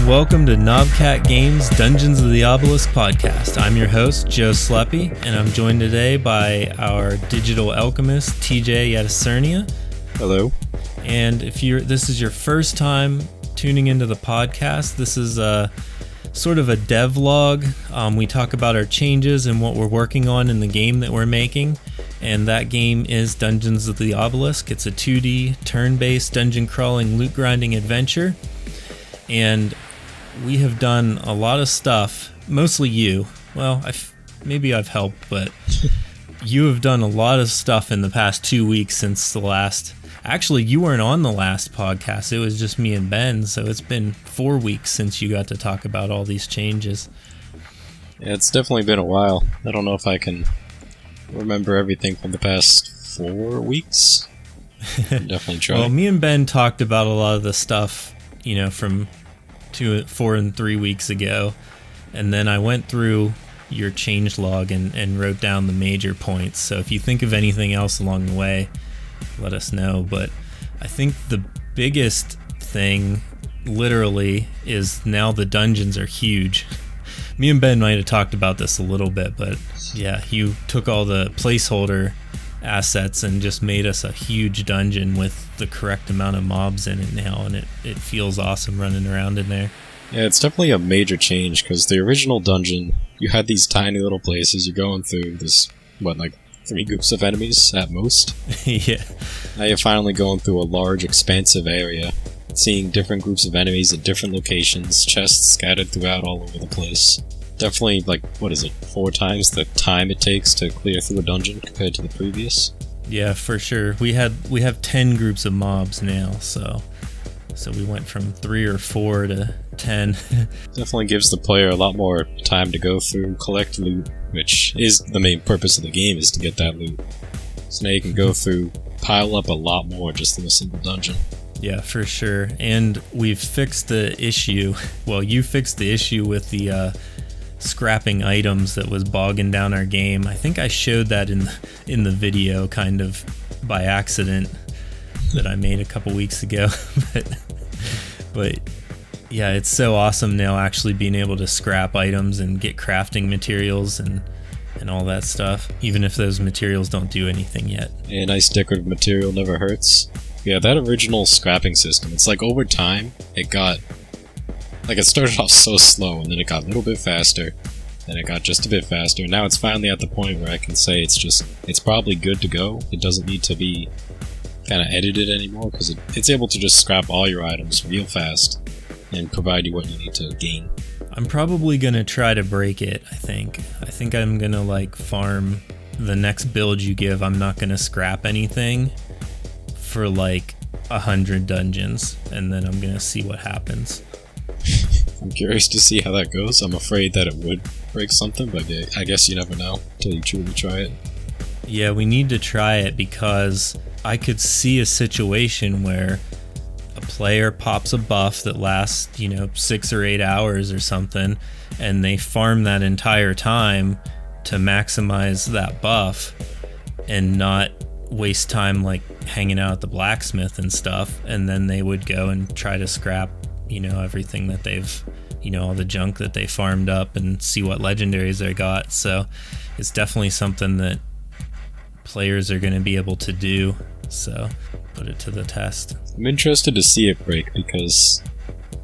welcome to Knobcat Games Dungeons of the Obelisk podcast. I'm your host, Joe Sleppy, and I'm joined today by our digital alchemist, TJ Yadacernia. Hello. And if this is your first time tuning into the podcast, this is a sort of a devlog. We talk about our changes and what we're working on in the game that we're making. And that game is Dungeons of the Obelisk. It's a 2D, turn-based, dungeon-crawling, loot-grinding adventure. And we have done a lot of stuff, mostly you. Well, maybe I've helped, but you have done a lot of stuff in the past 2 weeks since the last... Actually, you weren't on the last podcast. It was just me and Ben, so it's been 4 weeks since you got to talk about all these changes. Yeah, it's definitely been a while. I don't know if I can remember everything from the past 4 weeks. Definitely try. Well, me and Ben talked about a lot of the stuff, from 4 and 3 weeks ago, and then I went through your change log and wrote down the major points. So if you think of anything else along the way, let us know. But I think the biggest thing, literally, is now the dungeons are huge. Me and Ben might have talked about this a little bit, but yeah, you took all the placeholder assets and just made us a huge dungeon with the correct amount of mobs in it now, and it feels awesome running around in there. Yeah, it's definitely a major change, because the original dungeon, you had these tiny little places, you're going through this, 3 groups of enemies at most? Yeah. Now you're finally going through a large, expansive area, seeing different groups of enemies at different locations, chests scattered throughout all over the place. Definitely, 4 times the time it takes to clear through a dungeon compared to the previous. Yeah, for sure. We have 10 groups of mobs now, so we went from 3 or 4 to 10. Definitely gives the player a lot more time to go through, collect loot, which is the main purpose of the game, is to get that loot. So now you can go through, pile up a lot more just in a single dungeon. Yeah, for sure. And we've fixed the issue. Well, you fixed the issue with the scrapping items that was bogging down our game. I think I showed that in the video kind of by accident that I made a couple weeks ago. but yeah, it's so awesome now actually being able to scrap items and get crafting materials and all that stuff, even if those materials don't do anything yet. A nice decorative material never hurts. Yeah, that original scrapping system, it's like over time, it started off so slow, and then it got a little bit faster, then it got just a bit faster, and now it's finally at the point where I can say it's probably good to go. It doesn't need to be kind of edited anymore, because it's able to just scrap all your items real fast and provide you what you need to gain. I'm probably going to try to break it, I think. I think I'm going to farm the next build you give. I'm not going to scrap anything for 100 dungeons, and then I'm going to see what happens. I'm curious to see how that goes. I'm afraid that it would break something, but I guess you never know until you truly try it. Yeah, we need to try it, because I could see a situation where a player pops a buff that lasts, 6 or 8 hours or something, and they farm that entire time to maximize that buff and not waste time hanging out at the blacksmith and stuff, and then they would go and try to scrap everything that they've, all the junk that they farmed up and see what legendaries they got. So it's definitely something that players are going to be able to do, so put it to the test. I'm interested to see it break, because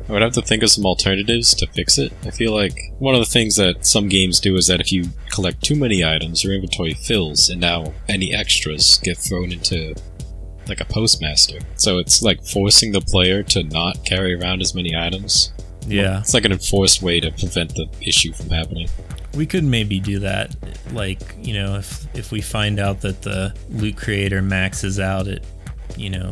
I would have to think of some alternatives to fix it. I feel like one of the things that some games do is that if you collect too many items, your inventory fills, and now any extras get thrown into a postmaster. So it's forcing the player to not carry around as many items. Yeah. It's an enforced way to prevent the issue from happening. We could maybe do that. If we find out that the loot creator maxes out at,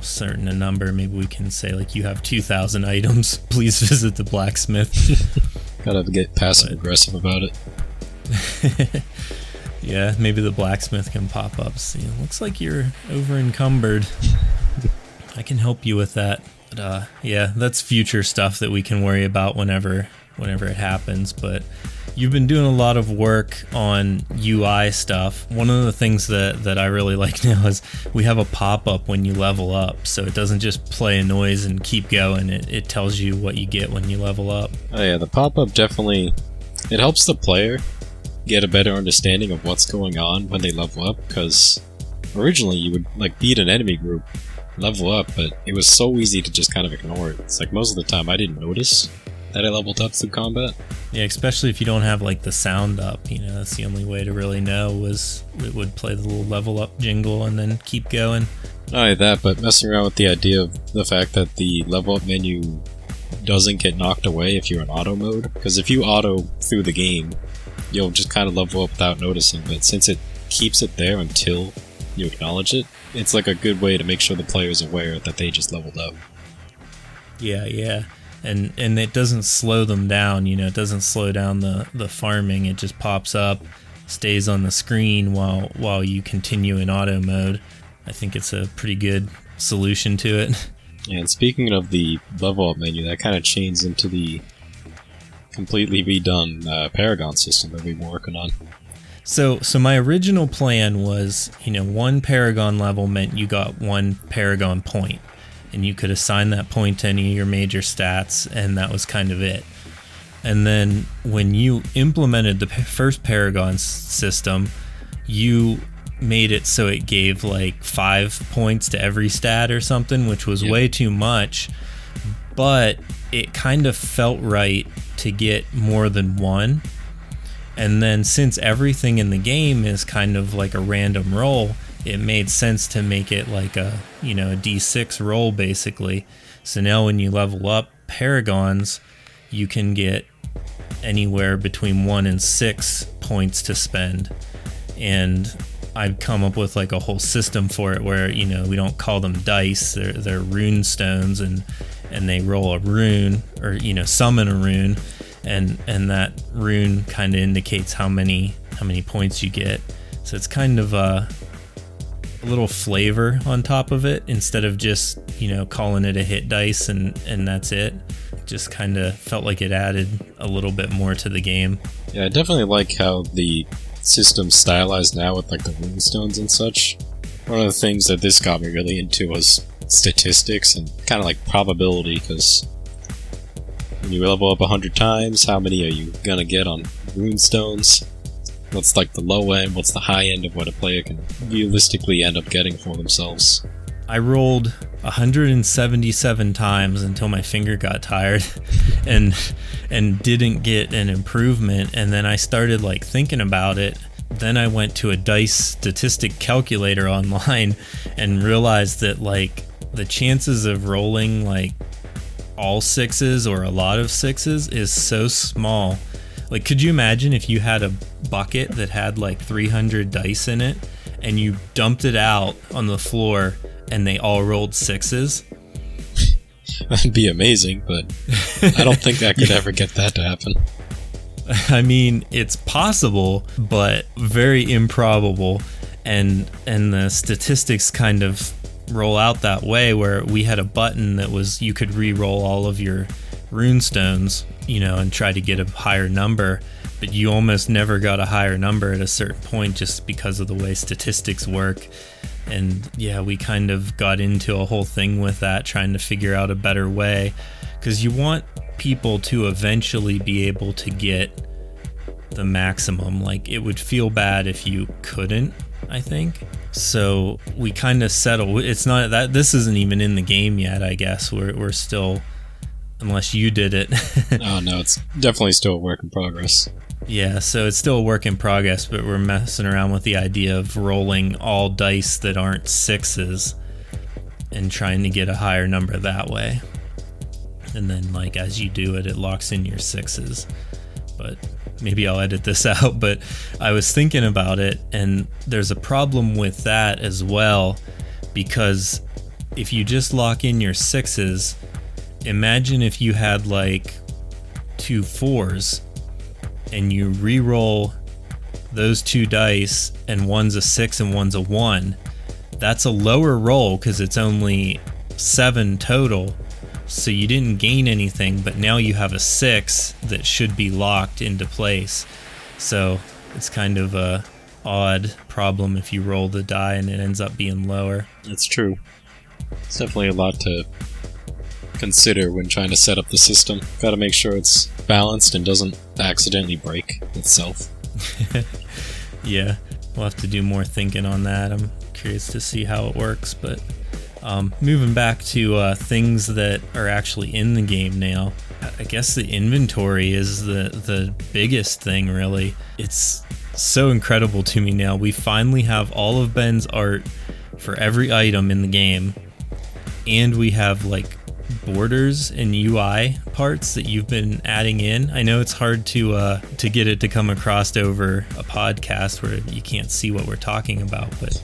certain a number, maybe we can say, you have 2,000 items, please visit the blacksmith. Gotta get passive aggressive about it. Yeah, maybe the blacksmith can pop up. See, looks like you're over encumbered. I can help you with that. But yeah, that's future stuff that we can worry about whenever it happens. But You've been doing a lot of work on UI stuff. One of the things that I really like now is we have a pop-up when you level up, so it doesn't just play a noise and keep going. It tells you what you get when you level up. Oh yeah, the pop-up definitely, it helps the player get a better understanding of what's going on when they level up, because originally you would like beat an enemy group, level up, but it was so easy to just kind of ignore it. It's like most of the time I didn't notice that I leveled up through combat. Yeah, especially if you don't have like the sound up, that's the only way to really know, was it would play the little level up jingle and then keep going. Not only that, but messing around with the idea of the fact that the level up menu doesn't get knocked away if you're in auto mode, because if you auto through the game, you'll just kind of level up without noticing, but since it keeps it there until you acknowledge it, it's like a good way to make sure the player's aware that they just leveled up. Yeah. And it doesn't slow them down, it doesn't slow down the farming. It just pops up, stays on the screen while you continue in auto mode. I think it's a pretty good solution to it. And speaking of the level up menu, that kind of chains into the completely redone Paragon system that we've been working on. So my original plan was, one Paragon level meant you got one Paragon point. And you could assign that point to any of your major stats, and that was kind of it. And then when you implemented the first Paragon system, you made it so it gave like 5 points to every stat or something, which was way too much. But it kind of felt right to get more than one. And then since everything in the game is kind of like a random roll, it made sense to make it like a D6 roll basically. So now when you level up Paragons, you can get anywhere between 1 and 6 points to spend. And I've come up with like a whole system for it where, we don't call them dice, they're rune stones, and they roll a rune or, summon a rune, and that rune kind of indicates how many points you get. So it's kind of a little flavor on top of it instead of just calling it a hit dice and that's it. Just kind of felt like it added a little bit more to the game. Yeah, I definitely like how the system's stylized now with like the rune stones and such. One of the things that this got me really into was statistics and kind of like probability, because when you level up 100 times, how many are you gonna get on rune stones? What's like the low end, what's the high end of what a player can realistically end up getting for themselves? I rolled 177 times until my finger got tired and didn't get an improvement, and then I started like thinking about it. Then I went to a dice statistic calculator online and realized that like the chances of rolling like all 6s or a lot of 6s is so small. Like, could you imagine if you had a bucket that had like 300 dice in it and you dumped it out on the floor and they all rolled 6s? That'd be amazing, but I don't think I could ever get that to happen. I mean, it's possible, but very improbable. And the statistics kind of roll out that way, where we had a button that was you could re-roll all of your runestones, and try to get a higher number, but you almost never got a higher number at a certain point just because of the way statistics work. And yeah, we kind of got into a whole thing with that, trying to figure out a better way, because you want people to eventually be able to get the maximum. Like, it would feel bad if you couldn't, I think. So we kind of settle. It's not that this isn't even in the game yet, I guess. We're still, unless you did it. Oh no, it's definitely still a work in progress. Yeah, so it's still a work in progress, but we're messing around with the idea of rolling all dice that aren't 6s and trying to get a higher number that way. And then, like, as you do it, it locks in your 6s. But maybe I'll edit this out, but I was thinking about it, and there's a problem with that as well, because if you just lock in your 6s, imagine if you had like 2 4s and you re-roll those 2 dice and one's a 6 and one's a 1. That's a lower roll because it's only 7 total, So you didn't gain anything, but now you have a 6 that should be locked into place. So it's kind of a odd problem if you roll the die and it ends up being lower. That's true. It's definitely a lot to consider when trying to set up the system. Gotta make sure it's balanced and doesn't accidentally break itself. Yeah, we'll have to do more thinking on that. I'm curious to see how it works, but moving back to things that are actually in the game now, I guess the inventory is the biggest thing, really. It's so incredible to me now. We finally have all of Ben's art for every item in the game, and we have like borders and UI parts that you've been adding in. I know it's hard to get it to come across over a podcast where you can't see what we're talking about, but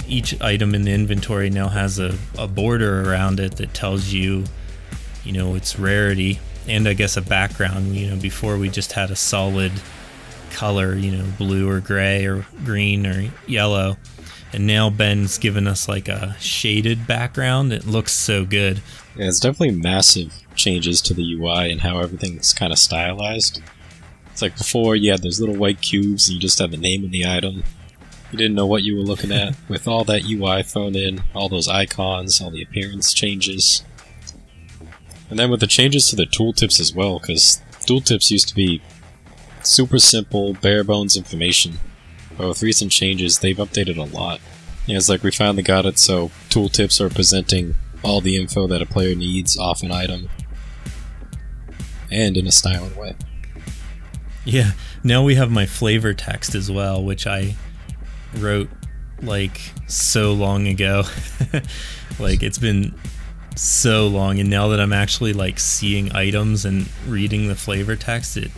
each item in the inventory now has a border around it that tells you, its rarity, and I guess a background. Before we just had a solid color, blue or gray or green or yellow. And now Ben's given us like a shaded background. It looks so good. Yeah, it's definitely massive changes to the UI and how everything's kind of stylized. It's like before, you had those little white cubes and you just had the name of the item. You didn't know what you were looking at. With all that UI thrown in, all those icons, all the appearance changes. And then with the changes to the tooltips as well, because tooltips used to be super simple, bare bones information. But with recent changes, they've updated a lot. Yeah, it's like we finally got it so tooltips are presenting all the info that a player needs off an item. And in a styling way. Yeah, now we have my flavor text as well, which I wrote like so long ago. Like it's been so long, and now that I'm actually like seeing items and reading the flavor text, it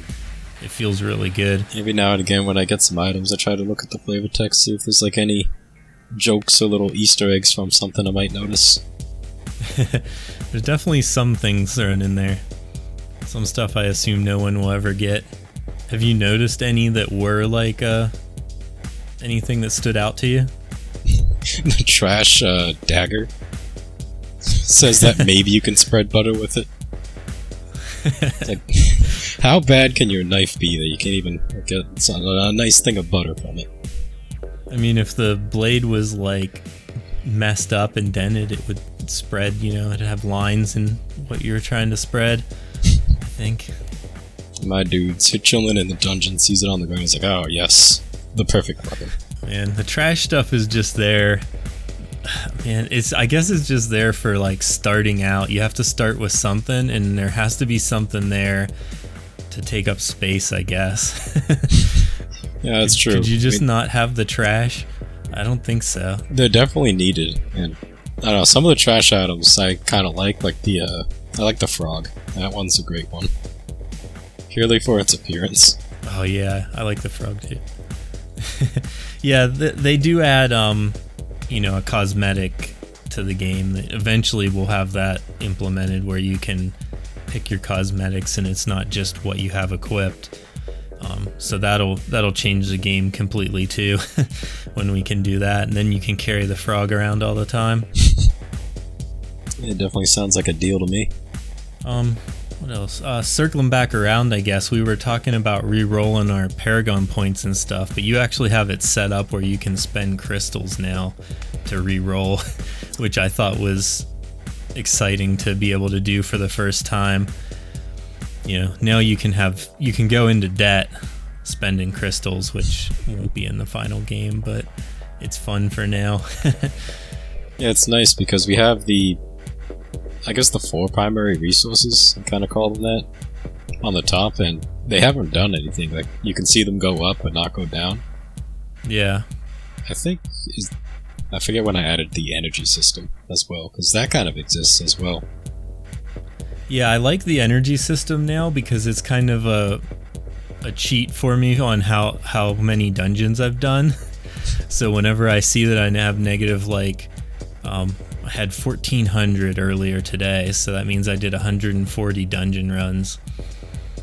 feels really good. Every now and again when I get some items, I try to look at the flavor text, see if there's like any jokes or little Easter eggs from something I might notice. There's definitely some things thrown in there. Some stuff I assume no one will ever get. Have you noticed any that were like anything that stood out to you? The trash dagger says that maybe you can spread butter with it. It's like, how bad can your knife be that you can't even get a nice thing of butter from it? I mean, if the blade was like messed up and dented, it would spread, it'd have lines in what you were trying to spread, I think. My dude's chilling in the dungeon, sees it on the ground, he's like, oh yes, the perfect weapon. Man, the trash stuff is just there. Man, I guess it's just there for like starting out. You have to start with something, and there has to be something there to take up space, I guess. Yeah, that's true. Could you just not have the trash? I don't think so. They're definitely needed, and I don't know, some of the trash items I kind of like the I like the frog. That one's a great one. Purely for its appearance. Oh yeah, I like the frog too. Yeah, they do add a cosmetic to the game. Eventually we'll have that implemented where you can pick your cosmetics and it's not just what you have equipped. So that'll change the game completely too when we can do that, and then you can carry the frog around all the time. It definitely sounds like a deal to me. What else? Circling back around, I guess, we were talking about re-rolling our Paragon points and stuff, but you actually have it set up where you can spend crystals now to re-roll, which I thought was exciting to be able to do for the first time. Now you can go into debt spending crystals, which won't be in the final game, but it's fun for now. Yeah, it's nice because we have the 4 primary resources, I kind of call them that, on the top, and they haven't done anything. Like, you can see them go up but not go down. Yeah. I forget when I added the energy system as well, because that kind of exists as well. Yeah, I like the energy system now because it's kind of a cheat for me on how many dungeons I've done. So whenever I see that I have negative, I had 1,400 earlier today, so that means I did 140 dungeon runs.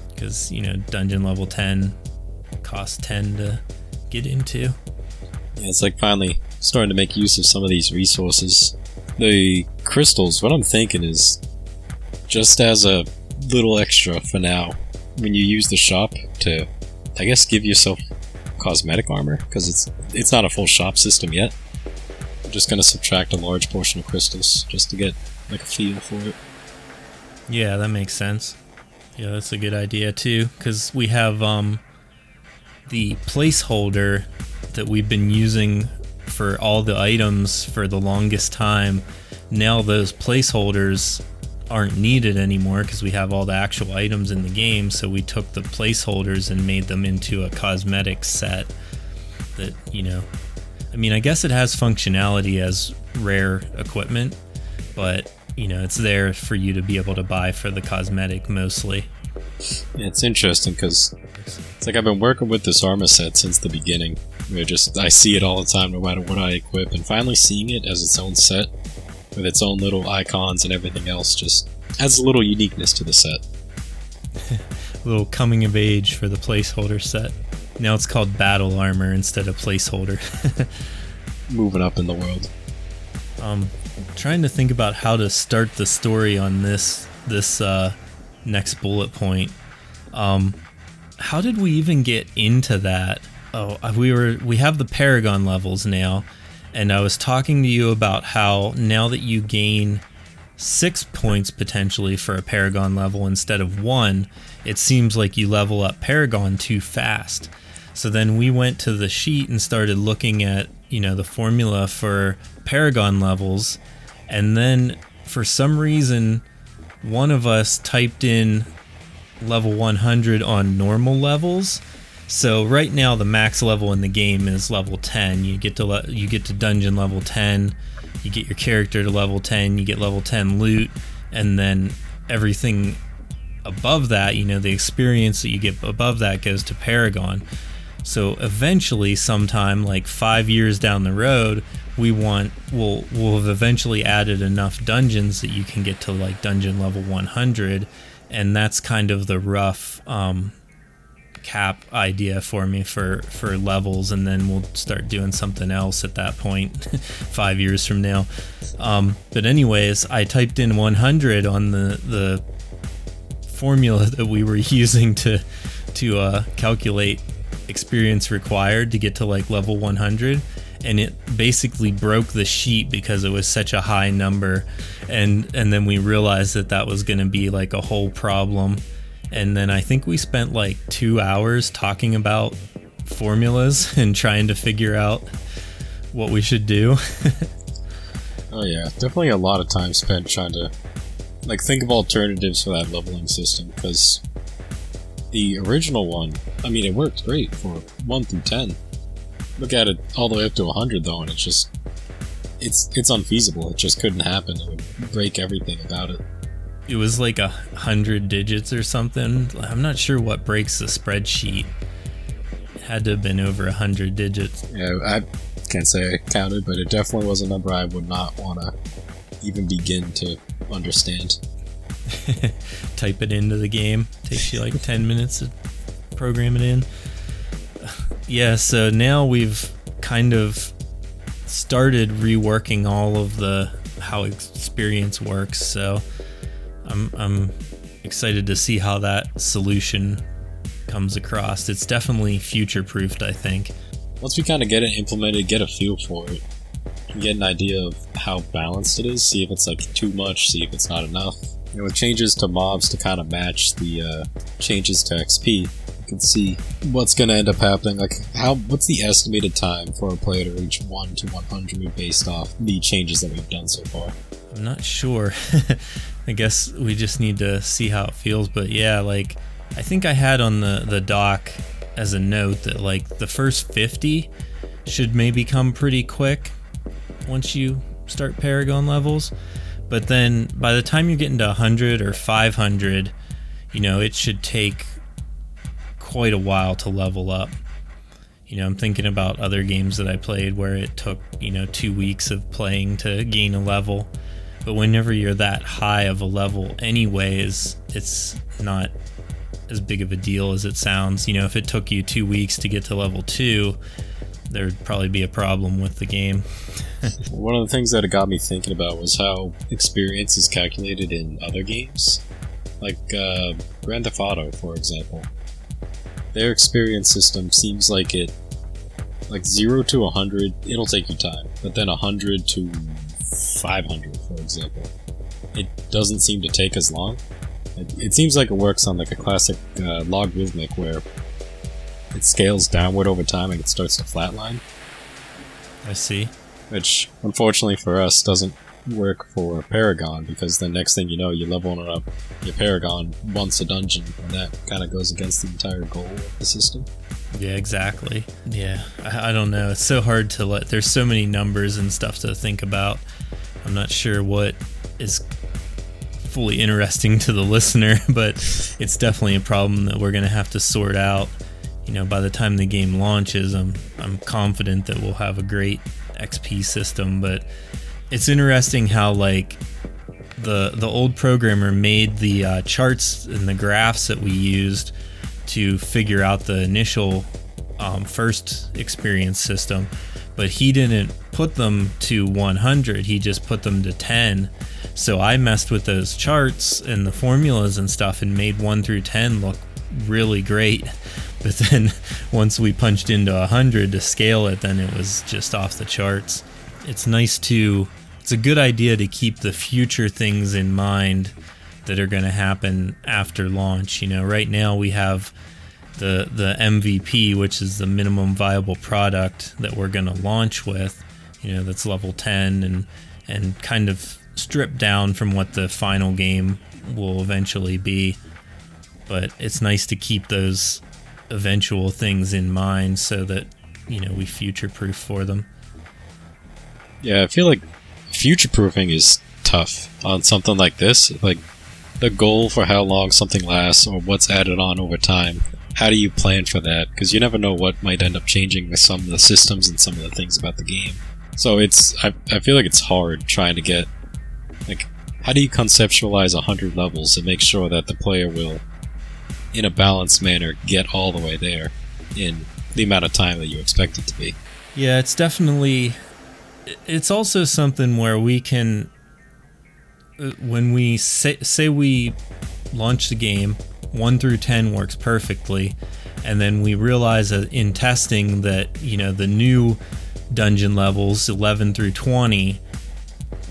Because, dungeon level 10 costs 10 to get into. Yeah, it's like finally starting to make use of some of these resources. The crystals, what I'm thinking is, just as a little extra for now, when you use the shop to, I guess, give yourself cosmetic armor, because it's not a full shop system yet. I'm just going to subtract a large portion of crystals, just to get like a feel for it. Yeah, that makes sense. Yeah, that's a good idea too, because we have the placeholder that we've been using for all the items for the longest time. Now those placeholders aren't needed anymore because we have all the actual items in the game, so we took the placeholders and made them into a cosmetic set that, you know, I mean, I guess it has functionality as rare equipment, but, you know, it's there for you to be able to buy for the cosmetic mostly. Yeah, it's interesting because it's like I've been working with this armor set since the beginning. I see it all the time no matter what I equip, and finally seeing it as its own set with its own little icons and everything else just adds a little uniqueness to the set. A little coming of age for the placeholder set. Now it's called battle armor instead of placeholder. Moving up in the world. Trying to think about how to start the story on this next bullet point. How did we even get into that? Oh, we have the Paragon levels now, and I was talking to you about how now that you gain 6 points potentially for a Paragon level instead of 1, it seems like you level up Paragon too fast. So then we went to the sheet and started looking at, you know, the formula for Paragon levels, and then for some reason one of us typed in level 100 on normal levels. So right now the max level in the game is level 10. You get to dungeon level 10, you get your character to level 10, you get level 10 loot, and then everything above that, you know, the experience that you get above that goes to Paragon. So eventually, sometime like 5 years down the road, we'll have eventually added enough dungeons that you can get to like dungeon level 100, and that's kind of the rough cap idea for me for levels, and then we'll start doing something else at that point 5 years from now. But anyways, I typed in 100 on the formula that we were using to calculate experience required to get to like level 100, and it basically broke the sheet because it was such a high number, and then we realized that was going to be like a whole problem. And then I think we spent like 2 hours talking about formulas and trying to figure out what we should do. Oh yeah, definitely a lot of time spent trying to like think of alternatives for that leveling system, because the original one, I mean, it worked great for 1 through 10. Look at it all the way up to 100 though, and it's unfeasible. It just couldn't happen. It would break everything about it. It was like 100 digits or something. I'm not sure what breaks the spreadsheet. It had to have been over 100 digits. Yeah, I can't say I counted, but it definitely was a number I would not want to even begin to understand. Type it into the game. Takes you like 10 minutes to program it in. Yeah, so now we've kind of started reworking all of how experience works, so I'm excited to see how that solution comes across. It's definitely future-proofed, I think. Once we kind of get it implemented, get a feel for it, and get an idea of how balanced it is, see if it's like too much, see if it's not enough. You know, with changes to mobs to kind of match the changes to XP, you can see what's going to end up happening. Like, what's the estimated time for a player to reach 1 to 100 based off the changes that we've done so far? I'm not sure. I guess we just need to see how it feels, but yeah, like, I think I had on the doc as a note that like the first 50 should maybe come pretty quick once you start Paragon levels, but then by the time you get into 100 or 500, you know, it should take quite a while to level up. You know, I'm thinking about other games that I played where it took, you know, 2 weeks of playing to gain a level. But whenever you're that high of a level anyways, it's not as big of a deal as it sounds. You know, if it took you 2 weeks to get to level 2, there would probably be a problem with the game. One of the things that it got me thinking about was how experience is calculated in other games. Like Grand Theft Auto, for example. Their experience system seems like 0 to 100, it'll take you time. But then 100 to 500, for example, it doesn't seem to take as long. It seems like it works on like a classic logarithmic where it scales downward over time and it starts to flatline. I see. Which, unfortunately for us, doesn't work for Paragon, because the next thing you know, you're leveling up your Paragon once a dungeon, and that kind of goes against the entire goal of the system. Yeah, exactly. Yeah, I don't know. It's so hard to there's so many numbers and stuff to think about. I'm not sure what is fully interesting to the listener, but it's definitely a problem that we're going to have to sort out. You know, by the time the game launches, I'm confident that we'll have a great XP system, but it's interesting how like the old programmer made the charts and the graphs that we used to figure out the initial first experience system, but he didn't put them to 100, he just put them to 10. So I messed with those charts and the formulas and stuff and made 1 through 10 look really great. But then once we punched into 100 to scale it, then it was just off the charts. It's a good idea to keep the future things in mind that are going to happen after launch. You know, right now we have the MVP, which is the minimum viable product that we're going to launch with, you know, that's level 10 and kind of stripped down from what the final game will eventually be. But it's nice to keep those eventual things in mind so that, you know, we future-proof for them. Yeah, I feel like future-proofing is tough on something like this. Like, the goal for how long something lasts or what's added on over time, how do you plan for that? Because you never know what might end up changing with some of the systems and some of the things about the game. So I feel like it's hard trying to get, like, how do you conceptualize 100 levels and make sure that the player will, in a balanced manner, get all the way there in the amount of time that you expect it to be? Yeah, it's also something where we can, when we say we launch the game, 1 through 10 works perfectly, and then we realize that in testing that, you know, the new dungeon levels 11 through 20,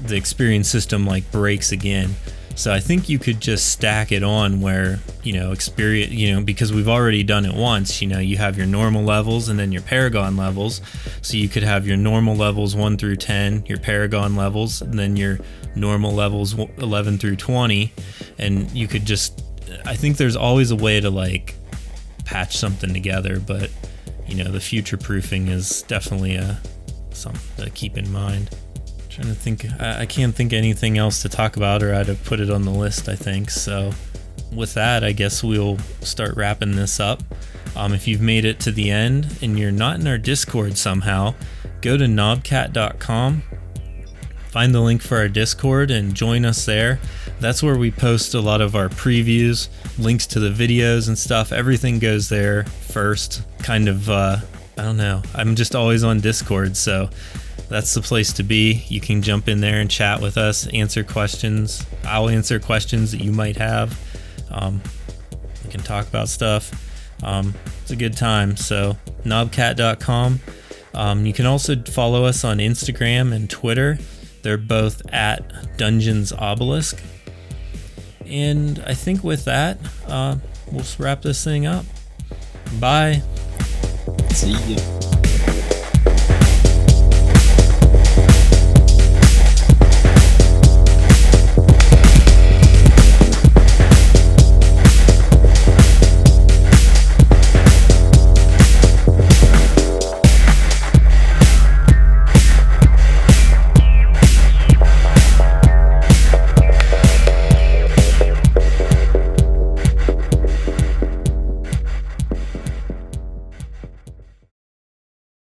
the experience system like breaks again. So I think you could just stack it on where, you know, experience, you know, because we've already done it once, you know, you have your normal levels and then your Paragon levels. So you could have your normal levels 1 through 10, your Paragon levels, and then your normal levels 11 through 20. And you could just, I think there's always a way to like patch something together, but, you know, the future proofing is definitely something to keep in mind. Trying to think, I can't think of anything else to talk about, or I'd have put it on the list, I think. So with that, I guess we'll start wrapping this up. If you've made it to the end and you're not in our Discord somehow, go to knobcat.com, find the link for our Discord and join us there. That's where we post a lot of our previews, links to the videos and stuff. Everything goes there first. Kind of, I don't know. I'm just always on Discord, so that's the place to be. You can jump in there and chat with us, answer questions. I'll answer questions that you might have. We can talk about stuff. It's a good time. So knobcat.com. You can also follow us on Instagram and Twitter. They're both at Dungeons Obelisk. And I think with that, we'll wrap this thing up. Bye. See ya.